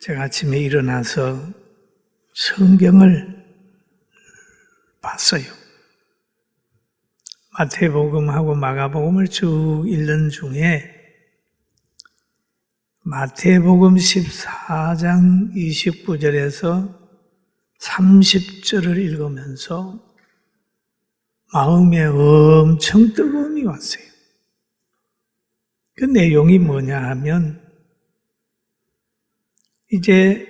제가 아침에 일어나서 성경을 봤어요. 마태복음하고 마가복음을 쭉 읽는 중에 마태복음 14장 29절에서 30절을 읽으면서 마음에 엄청 뜨거움이 왔어요. 그 내용이 뭐냐 하면 이제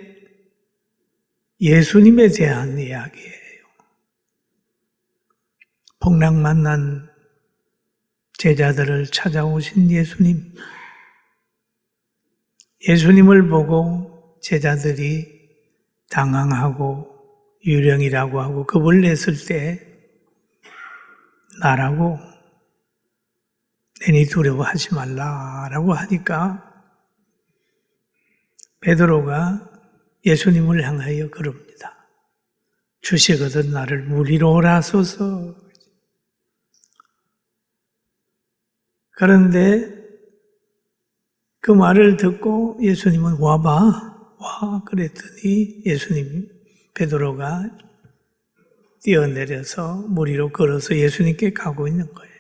예수님에 대한 이야기예요. 복락 만난 제자들을 찾아오신 예수님. 예수님을 보고 제자들이 당황하고 유령이라고 하고 겁을 냈을 때 나라고 괜히 두려워하지 말라라고 하니까 베드로가 예수님을 향하여 그럽니다. 주시거든 나를 무리로 오라소서. 그런데 그 말을 듣고 예수님은 와 그랬더니 예수님 베드로가 뛰어내려서 무리로 걸어서 예수님께 가고 있는 거예요.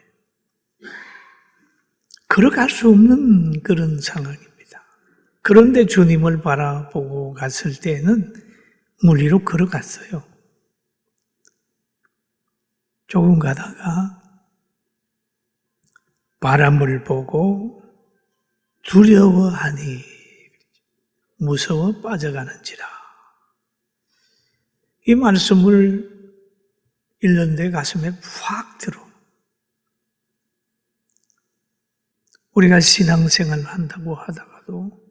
걸어갈 수 없는 그런 상황입니다. 그런데 주님을 바라보고 갔을 때는 무리로 걸어갔어요. 조금 가다가 바람을 보고 두려워하니 무서워 빠져가는지라. 이 말씀을 읽는데 가슴에 확 들어. 우리가 신앙생활 한다고 하다가도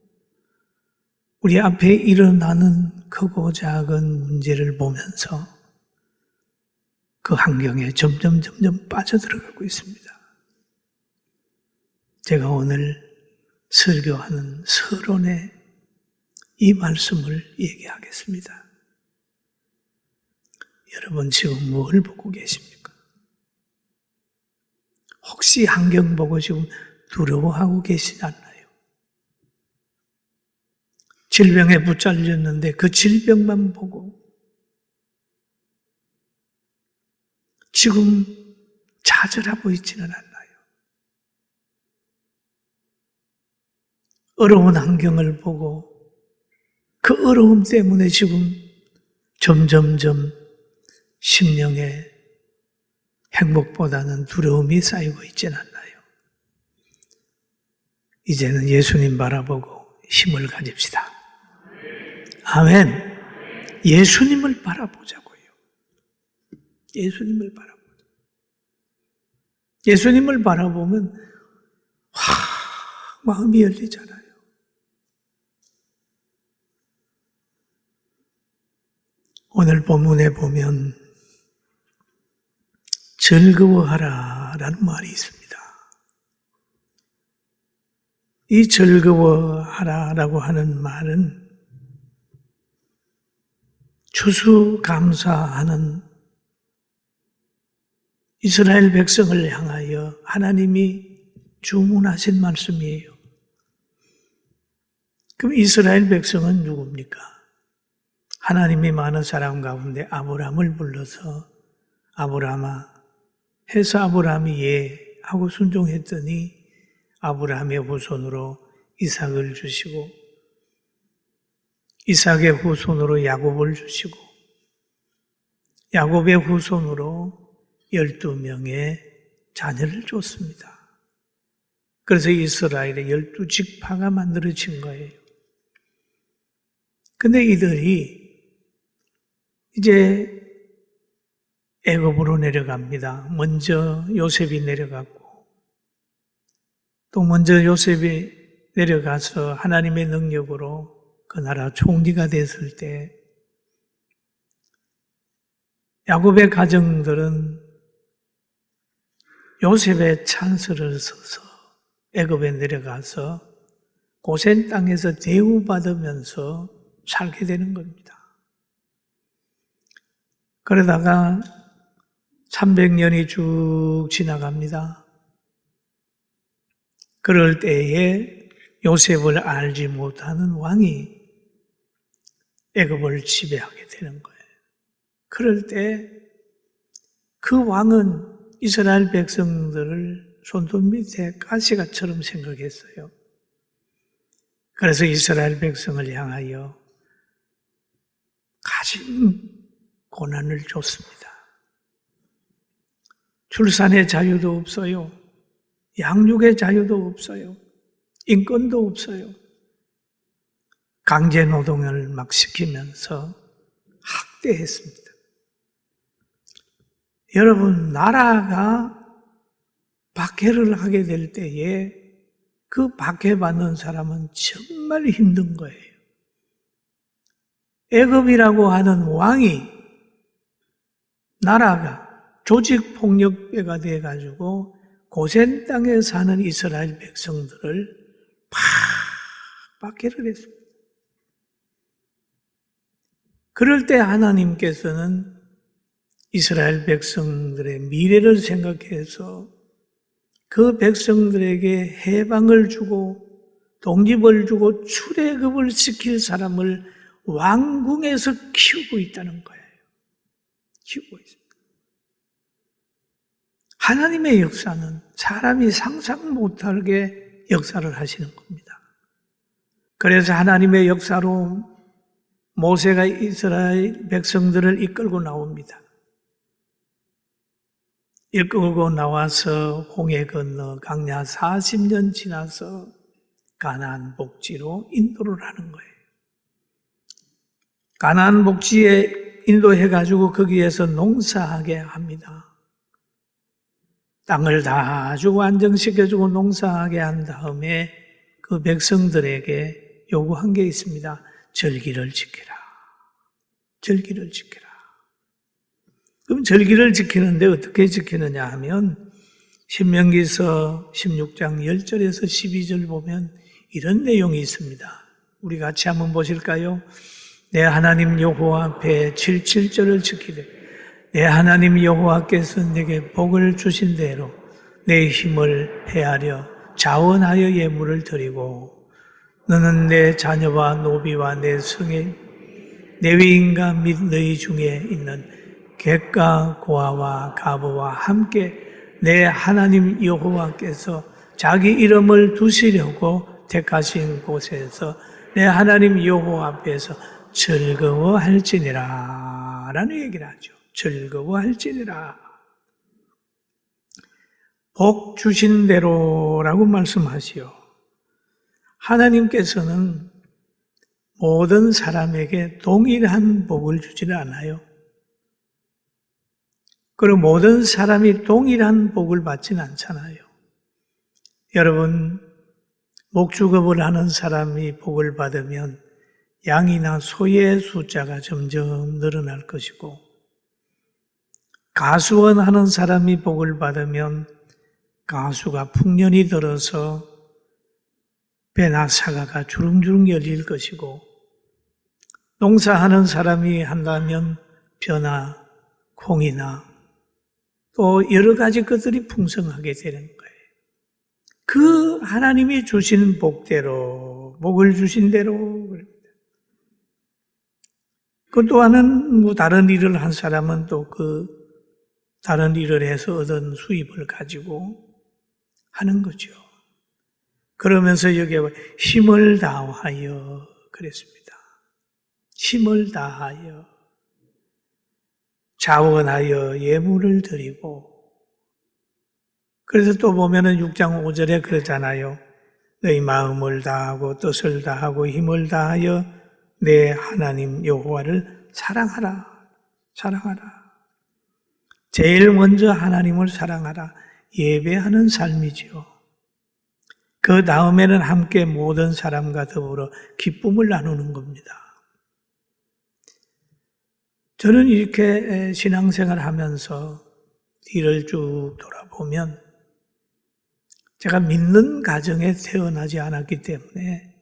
우리 앞에 일어나는 크고 작은 문제를 보면서 그 환경에 점점 빠져들어가고 있습니다. 제가 오늘 설교하는 서론에 이 말씀을 얘기하겠습니다. 여러분 지금 뭘 보고 계십니까? 혹시 환경 보고 지금 두려워하고 계시지 않나요? 질병에 붙잡렸는데 그 질병만 보고 지금 좌절하고 있지는 않나요? 어려운 환경을 보고 그 어려움 때문에 지금 점점점 심령에 행복보다는 두려움이 쌓이고 있지는 않나요? 이제는 예수님 바라보고 힘을 가집시다. 아멘. 예수님을 바라보자고요. 예수님을 바라보자. 예수님을 바라보면 마음이 열리잖아요. 오늘 본문에 보면 즐거워하라라는 말이 있습니다. 이 즐거워하라라고 하는 말은 추수감사하는 이스라엘 백성을 향하여 하나님이 주문하신 말씀이에요. 그럼 이스라엘 백성은 누굽니까? 하나님이 많은 사람 가운데 아브라함을 불러서 아브라함아 해서 아브라함이 예 하고 순종했더니 아브라함의 후손으로 이삭을 주시고 이삭의 후손으로 야곱을 주시고 야곱의 후손으로 12명의 자녀를 줬습니다. 그래서 이스라엘의 12지파가 만들어진 거예요. 근데 이들이 이제 애굽으로 내려갑니다. 먼저 요셉이 내려갔고 또 먼저 요셉이 내려가서 하나님의 능력으로 그 나라 총리가 됐을 때 야곱의 가정들은 요셉의 찬스를 써서 애굽에 내려가서 고센 땅에서 대우받으면서 살게 되는 겁니다. 그러다가 300년이 쭉 지나갑니다. 그럴 때에 요셉을 알지 못하는 왕이 애굽을 지배하게 되는 거예요. 그럴 때 그 왕은 이스라엘 백성들을 손톱 밑에 가시가처럼 생각했어요. 그래서 이스라엘 백성을 향하여 가진 고난을 줬습니다. 출산의 자유도 없어요. 양육의 자유도 없어요. 인권도 없어요. 강제 노동을 막 시키면서 학대했습니다. 여러분, 나라가 박해를 하게 될 때에 그 박해받는 사람은 정말 힘든 거예요. 애굽이라고 하는 왕이, 나라가 조직폭력배가 돼가지고 고센 땅에 사는 이스라엘 백성들을 팍 박해를 했습니다. 그럴 때 하나님께서는 이스라엘 백성들의 미래를 생각해서 그 백성들에게 해방을 주고 독립을 주고 출애굽을 시킬 사람을 왕궁에서 키우고 있다는 거예요. 키우고 있습니다. 하나님의 역사는 사람이 상상 못하게 역사를 하시는 겁니다. 그래서 하나님의 역사로 모세가 이스라엘 백성들을 이끌고 나옵니다. 이끌고 나와서 홍해 건너 광야 40년 지나서 가나안 복지로 인도를 하는 거예요. 가나안 복지에 인도해가지고 거기에서 농사하게 합니다. 땅을 다 주고 안정시켜주고 농사하게 한 다음에 그 백성들에게 요구한 게 있습니다. 절기를 지키라. 절기를 지키라. 그럼 절기를 지키는데 어떻게 지키느냐 하면 신명기서 16장 10절에서 12절 보면 이런 내용이 있습니다. 우리 같이 한번 보실까요? 내 하나님 여호와 앞에 7절을 지키되 내 하나님 여호와께서 내게 복을 주신 대로 내 힘을 헤아려 자원하여 예물을 드리고 너는 내 자녀와 노비와 내 성인 내 위인과 및 너희 중에 있는 객과 고아와 가부와 함께 내 하나님 여호와께서 자기 이름을 두시려고 택하신 곳에서 내 하나님 여호와 앞에서 즐거워할지니라 라는 얘기를 하죠. 즐거워할지니라. 복 주신 대로라고 말씀하시오. 하나님께서는 모든 사람에게 동일한 복을 주지는 않아요. 그리고 모든 사람이 동일한 복을 받지는 않잖아요. 여러분, 목축업을 하는 사람이 복을 받으면 양이나 소의 숫자가 점점 늘어날 것이고, 가수원 하는 사람이 복을 받으면 가수가 풍년이 들어서 배나 사과가 주릉주릉 열릴 것이고, 농사하는 사람이 한다면 벼나 콩이나 또 여러 가지 것들이 풍성하게 되는 거예요. 그 하나님이 주신 복대로, 복을 주신 대로 그럽니다. 그 또한은 다른 일을 한 사람은 또 그 다른 일을 해서 얻은 수입을 가지고 하는 거죠. 그러면서 여기에 힘을 다하여 그랬습니다. 힘을 다하여 자원하여 예물을 드리고, 그래서 또 보면은 6장 5절에 그러잖아요. 너희 마음을 다하고 뜻을 다하고 힘을 다하여 내 하나님 여호와를 사랑하라. 사랑하라. 제일 먼저 하나님을 사랑하라. 예배하는 삶이지요. 그 다음에는 함께 모든 사람과 더불어 기쁨을 나누는 겁니다. 저는 이렇게 신앙생활 하면서 뒤를 쭉 돌아보면 제가 믿는 가정에 태어나지 않았기 때문에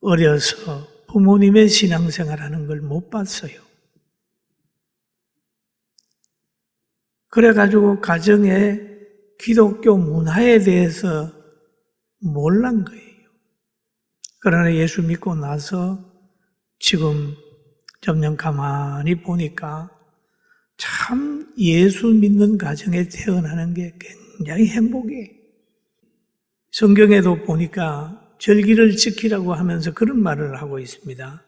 어려서 부모님의 신앙생활 하는 걸 못 봤어요. 그래가지고 가정의 기독교 문화에 대해서 몰란 거예요. 그러나 예수 믿고 나서 지금 점점 가만히 보니까 참 예수 믿는 가정에 태어나는 게 굉장히 행복이에요. 성경에도 보니까 절기를 지키라고 하면서 그런 말을 하고 있습니다.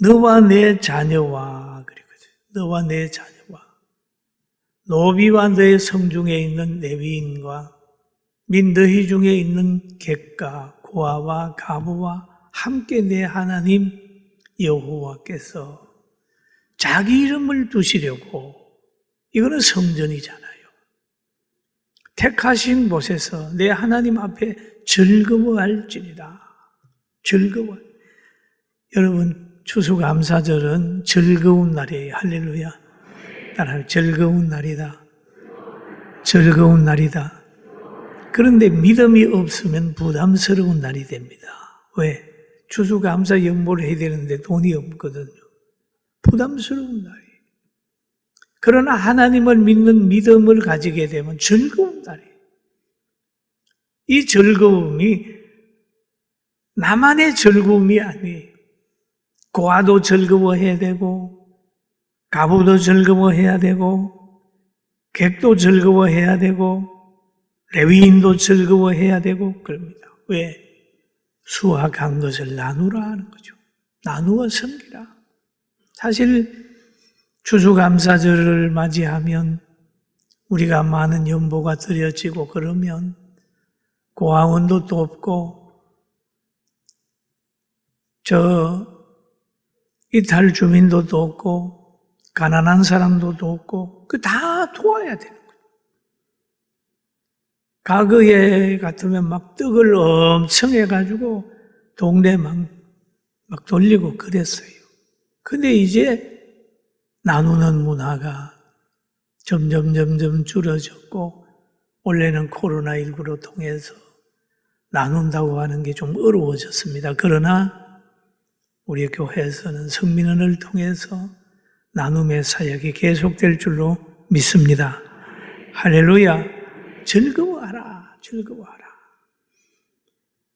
너와 내 자녀와, 그러거든. 너와 내 자녀와, 노비와 너의 성중에 있는 레위인과 및 너희 중에 있는 객가, 고아와 가부와 함께 내 하나님 여호와께서 자기 이름을 두시려고, 이거는 성전이잖아요. 택하신 곳에서 내 하나님 앞에 즐거워할지니라. 즐거워. 여러분, 추수감사절은 즐거운 날이에요. 할렐루야. 따라요. 즐거운 날이다. 즐거운 날이다. 그런데 믿음이 없으면 부담스러운 날이 됩니다. 왜? 추수감사 연보를 해야 되는데 돈이 없거든요. 부담스러운 날이에요. 그러나 하나님을 믿는 믿음을 가지게 되면 즐거운 날이에요. 이 즐거움이 나만의 즐거움이 아니에요. 고아도 즐거워해야 되고, 가부도 즐거워해야 되고, 객도 즐거워해야 되고, 레위인도 즐거워해야 되고 그럽니다. 왜? 수확한 것을 나누라 하는 거죠. 나누어 섬기라. 사실 추수감사절을 맞이하면 우리가 많은 연보가 드려지고 그러면 고아원도 돕고 이탈 주민도 돕고 가난한 사람도 돕고 그 다 도와야 되는 거예요. 과거에 같으면 막 떡을 엄청 해가지고 동네 막 돌리고 그랬어요. 근데 이제 나누는 문화가 점점 줄어졌고, 원래는 코로나19로 통해서 나눈다고 하는 게 좀 어려워졌습니다. 그러나 우리 교회에서는 성민원을 통해서 나눔의 사역이 계속될 줄로 믿습니다. 할렐루야. 즐거워하라. 즐거워하라.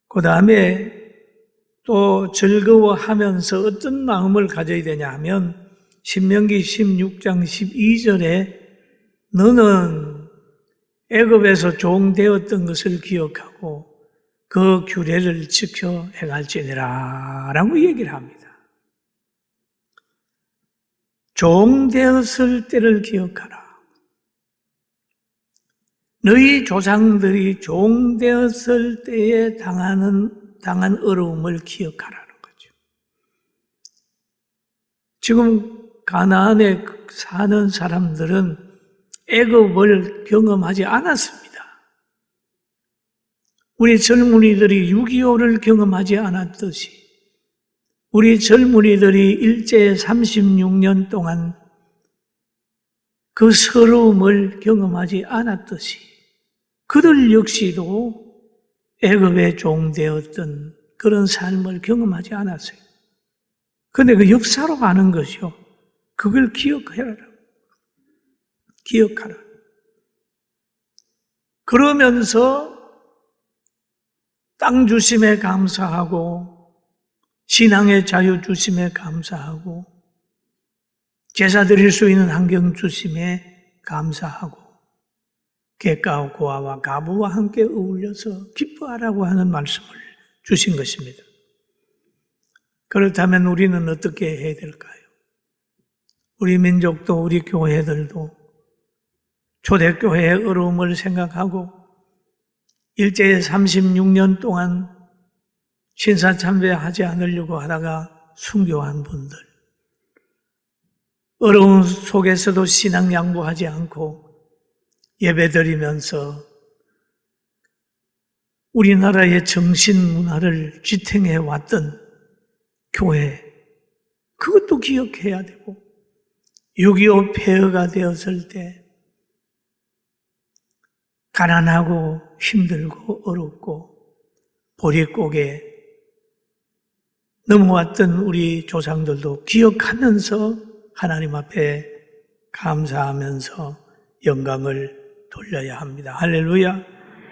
그 다음에 또 즐거워하면서 어떤 마음을 가져야 되냐 하면 신명기 16장 12절에 너는 애굽에서 종되었던 것을 기억하고 그 규례를 지켜 행할지니라 라고 얘기를 합니다. 종되었을 때를 기억하라. 너희 조상들이 종되었을 때에 당한 어려움을 기억하라는 거죠. 지금 가나안에 사는 사람들은 애굽을 경험하지 않았습니다. 우리 젊은이들이 6.25를 경험하지 않았듯이 우리 젊은이들이 일제 36년 동안 그 서러움을 경험하지 않았듯이 그들 역시도 애굽의 종되었던 그런 삶을 경험하지 않았어요. 그런데 그 역사로 가는 것이요. 그걸 기억해라. 기억하라. 그러면서 땅 주심에 감사하고 신앙의 자유 주심에 감사하고 제사 드릴 수 있는 환경 주심에 감사하고 객가와 고아와 가부와 함께 어울려서 기뻐하라고 하는 말씀을 주신 것입니다. 그렇다면 우리는 어떻게 해야 될까요? 우리 민족도 우리 교회들도 초대교회의 어려움을 생각하고 일제의 36년 동안 신사참배하지 않으려고 하다가 순교한 분들, 어려움 속에서도 신앙 양보하지 않고 예배드리면서 우리나라의 정신문화를 지탱해 왔던 교회, 그것도 기억해야 되고 6.25 폐허가 되었을 때 가난하고 힘들고 어렵고 보릿고개 넘어왔던 우리 조상들도 기억하면서 하나님 앞에 감사하면서 영광을 돌려야 합니다. 할렐루야.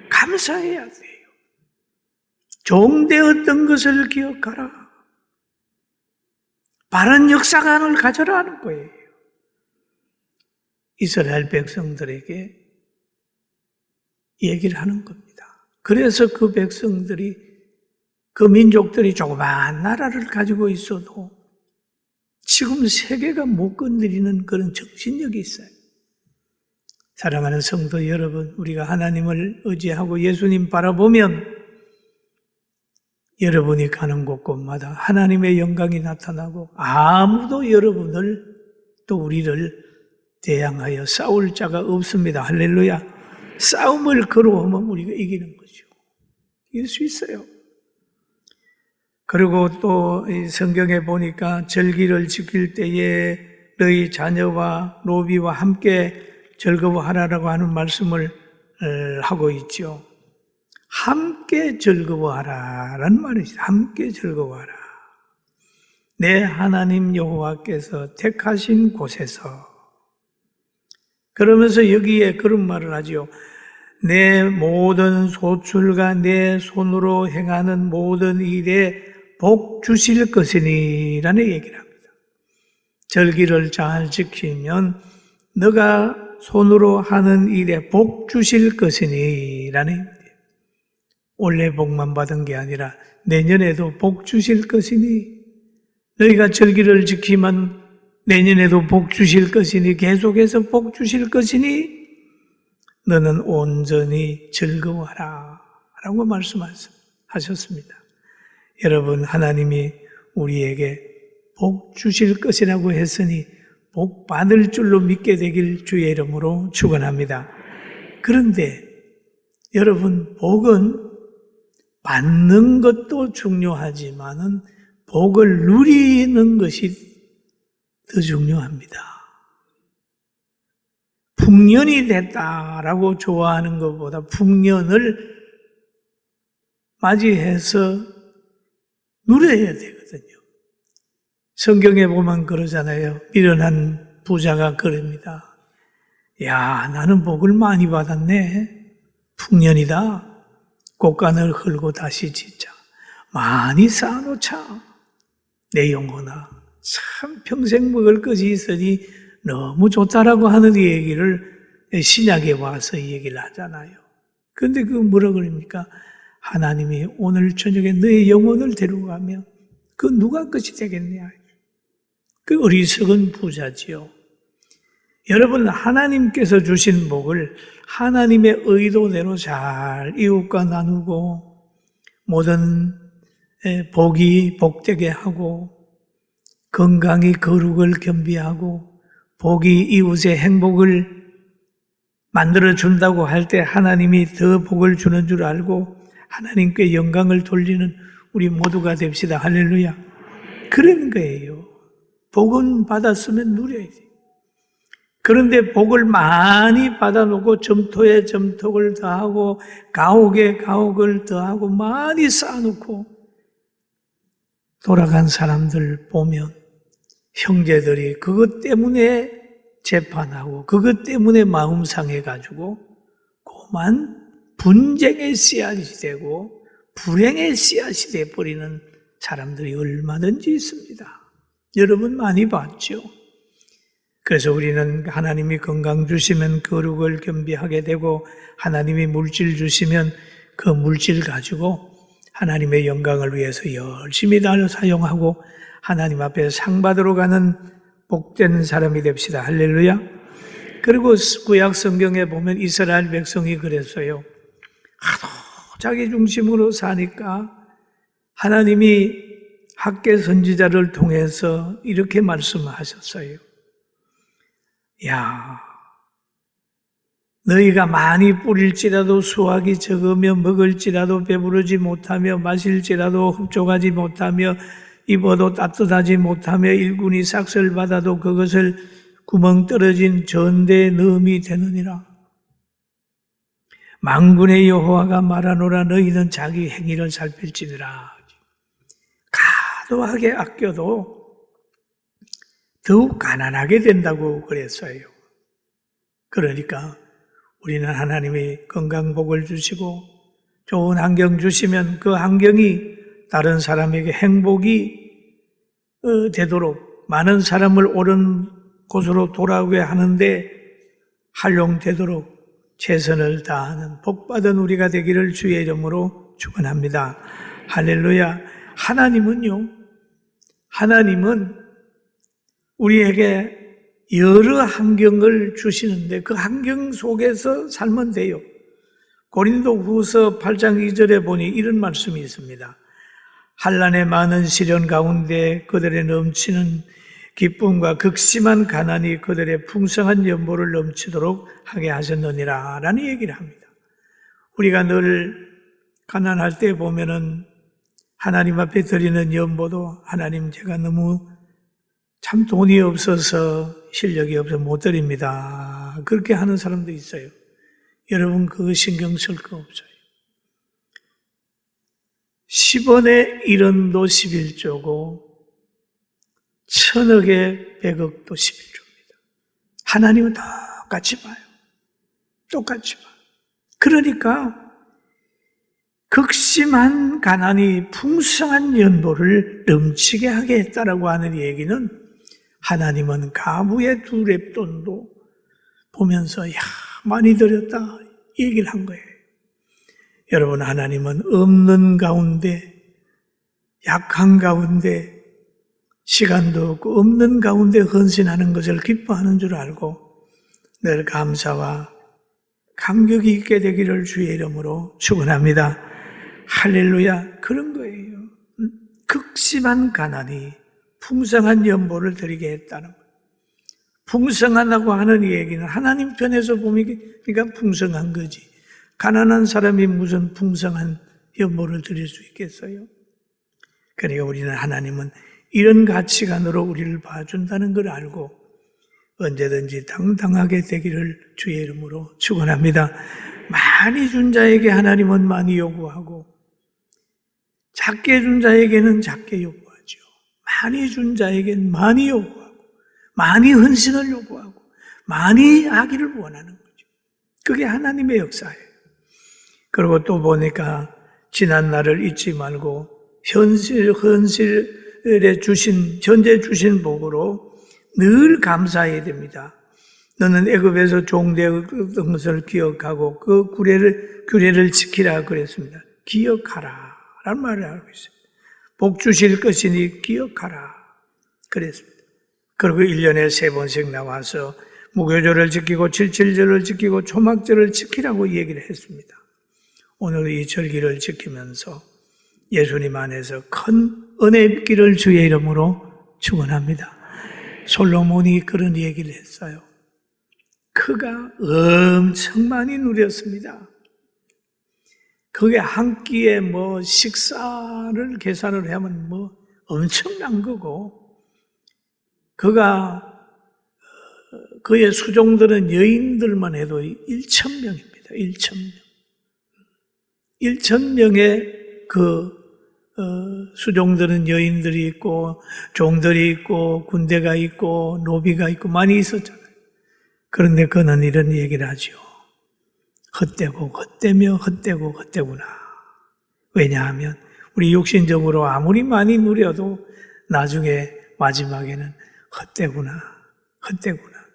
감사해야 돼요. 종되었던 것을 기억하라. 바른 역사관을 가져라는 거예요. 이스라엘 백성들에게 얘기를 하는 겁니다. 그래서 그 백성들이, 그 민족들이 조그마한 나라를 가지고 있어도 지금 세계가 못 건드리는 그런 정신력이 있어요. 사랑하는 성도 여러분, 우리가 하나님을 의지하고 예수님 바라보면 여러분이 가는 곳곳마다 하나님의 영광이 나타나고 아무도 여러분을 또 우리를 대항하여 싸울 자가 없습니다. 할렐루야. 싸움을 걸어오면 우리가 이기는 거죠. 이길 수 있어요. 그리고 또 성경에 보니까 절기를 지킬 때에 너희 자녀와 노비와 함께 즐거워하라라고 하는 말씀을 하고 있죠. 함께 즐거워하라라는 말이죠. 함께 즐거워하라. 내 하나님 여호와께서 택하신 곳에서. 그러면서 여기에 그런 말을 하죠. 내 모든 소출과 내 손으로 행하는 모든 일에 복 주실 것이니 라는 얘기를 합니다. 절기를 잘 지키면 너가 손으로 하는 일에 복 주실 것이니 라는 얘기입니다. 올해 복만 받은 게 아니라 내년에도 복 주실 것이니, 너희가 절기를 지키면 내년에도 복 주실 것이니, 계속해서 복 주실 것이니 너는 온전히 즐거워하라 라고 말씀하셨습니다. 여러분, 하나님이 우리에게 복 주실 것이라고 했으니 복 받을 줄로 믿게 되길 주의 이름으로 축원합니다. 그런데 여러분, 복은 받는 것도 중요하지만은 복을 누리는 것이 더 중요합니다. 풍년이 됐다라고 좋아하는 것보다 풍년을 맞이해서 누려야 되거든요. 성경에 보면 그러잖아요. 미련한 부자가 그럽니다. 야, 나는 복을 많이 받았네. 풍년이다. 곡간을 헐고 다시 짓자. 많이 쌓아놓자. 내 영혼아, 참 평생 먹을 것이 있으니 너무 좋다라고 하는 얘기를 신약에 와서 얘기를 하잖아요. 그런데 그 뭐라 그럽니까? 하나님이 오늘 저녁에 너의 영혼을 데리고 가면 그 누가 것이 되겠냐? 그 어리석은 부자지요. 여러분, 하나님께서 주신 복을 하나님의 의도대로 잘 이웃과 나누고 모든 복이 복되게 하고 건강이 거룩을 겸비하고 복이 이웃의 행복을 만들어준다고 할 때 하나님이 더 복을 주는 줄 알고 하나님께 영광을 돌리는 우리 모두가 됩시다. 할렐루야. 그런 거예요. 복은 받았으면 누려야 돼. 그런데 복을 많이 받아놓고 점토에 점토를 더하고 가옥에 가옥을 더하고 많이 쌓아놓고 돌아간 사람들 보면 형제들이 그것 때문에 재판하고 그것 때문에 마음 상해가지고 고만 분쟁의 씨앗이 되고 불행의 씨앗이 되어버리는 사람들이 얼마든지 있습니다. 여러분 많이 봤죠? 그래서 우리는 하나님이 건강 주시면 거룩을 겸비하게 되고 하나님이 물질 주시면 그 물질 가지고 하나님의 영광을 위해서 열심히 사용하고 하나님 앞에 상 받으러 가는 복된 사람이 됩시다. 할렐루야. 그리고 구약 성경에 보면 이스라엘 백성이 그랬어요. 하도 자기 중심으로 사니까 하나님이 학개 선지자를 통해서 이렇게 말씀하셨어요. 야, 너희가 많이 뿌릴지라도 수확이 적으며 먹을지라도 배부르지 못하며 마실지라도 흡족하지 못하며 입어도 따뜻하지 못하며 일꾼이 삭슬 받아도 그것을 구멍 떨어진 전대에 넣음이 되느니라. 만군의 여호와가 말하노라 너희는 자기 행위를 살필지니라. 과도하게 아껴도 더욱 가난하게 된다고 그랬어요. 그러니까 우리는 하나님이 건강복을 주시고 좋은 환경 주시면 그 환경이 다른 사람에게 행복이 되도록, 많은 사람을 옳은 곳으로 돌아오게 하는데 활용되도록 최선을 다하는 복받은 우리가 되기를 주의 이름으로 축원합니다. 할렐루야. 하나님은 우리에게 여러 환경을 주시는데 그 환경 속에서 살면 돼요. 고린도후서 8장 2절에 보니 이런 말씀이 있습니다. 환난의 많은 시련 가운데 그들의 넘치는 기쁨과 극심한 가난이 그들의 풍성한 연보를 넘치도록 하게 하셨느니라 라는 얘기를 합니다. 우리가 늘 가난할 때 보면은 하나님 앞에 드리는 연보도 하나님 제가 너무 참 돈이 없어서 실력이 없어서 못 드립니다. 그렇게 하는 사람도 있어요. 여러분 그거 신경 쓸 거 없어요. 10원의 1원도 11조고 1000억의 100억도 11조입니다. 하나님은 똑같이 봐요. 똑같이 봐요. 그러니까 극심한 가난이 풍성한 연보를 넘치게 하게 했다라고 하는 얘기는 하나님은 가부의 2렙돈도 보면서 많이 드렸다 얘기를 한 거예요. 여러분 하나님은 없는 가운데 약한 가운데 시간도 없고 없는 가운데 헌신하는 것을 기뻐하는 줄 알고 늘 감사와 감격이 있게 되기를 주의 이름으로 축원합니다. 할렐루야. 그런 거예요. 극심한 가난이 풍성한 연보를 드리게 했다는 거예요. 풍성하다고 하는 얘기는 하나님 편에서 보면 그러니까 풍성한 거지. 가난한 사람이 무슨 풍성한 연보를 드릴 수 있겠어요? 그러니까 우리는 하나님은 이런 가치관으로 우리를 봐준다는 걸 알고 언제든지 당당하게 되기를 주의 이름으로 축원합니다. 많이 준 자에게 하나님은 많이 요구하고 작게 준 자에게는 작게 요구하죠. 많이 준 자에게는 많이 요구하고 많이 헌신을 요구하고 많이 하기를 원하는 거죠. 그게 하나님의 역사예요. 그리고 또 보니까 지난 날을 잊지 말고 헌실에 주신 현재 주신 복으로 늘 감사해야 됩니다. 너는 애굽에서 종되었던 것을 기억하고 그 규례를 지키라 그랬습니다. 기억하라 라는 말을 하고 있습니다. 복 주실 것이니 기억하라 그랬습니다. 그리고 1년에 3번씩 나와서 무교절을 지키고 칠칠절을 지키고 초막절을 지키라고 얘기를 했습니다. 오늘 이 절기를 지키면서 예수님 안에서 큰 은혜의 길을 주의 이름으로 축원합니다. 솔로몬이 그런 얘기를 했어요. 그가 엄청 많이 누렸습니다. 그게 한 끼에 식사를 계산을 하면 엄청난 거고, 그의 수종들은 여인들만 해도 1,000명입니다. 1,000명. 1,000명의 수종들은 여인들이 있고, 종들이 있고, 군대가 있고, 노비가 있고, 많이 있었잖아요. 그런데 그는 이런 얘기를 하죠. 헛되구나. 왜냐하면 우리 육신적으로 아무리 많이 누려도 나중에 마지막에는 헛되구나.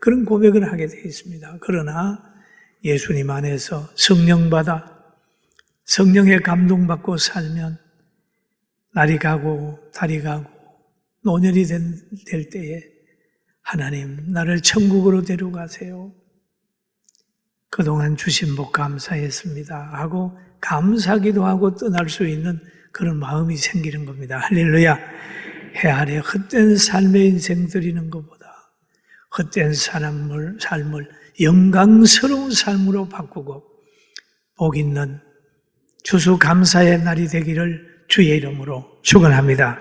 그런 고백을 하게 되어 있습니다. 그러나 예수님 안에서 성령의 감동받고 살면 날이 가고 달이 가고 노년이 될 때에 하나님 나를 천국으로 데려가세요. 그동안 주신 복 감사했습니다 하고 감사기도 하고 떠날 수 있는 그런 마음이 생기는 겁니다. 할렐루야. 해 아래 헛된 삶의 인생 드리는 것보다 헛된 삶을 영광스러운 삶으로 바꾸고 복 있는 추수감사의 날이 되기를 주의 이름으로 축원합니다.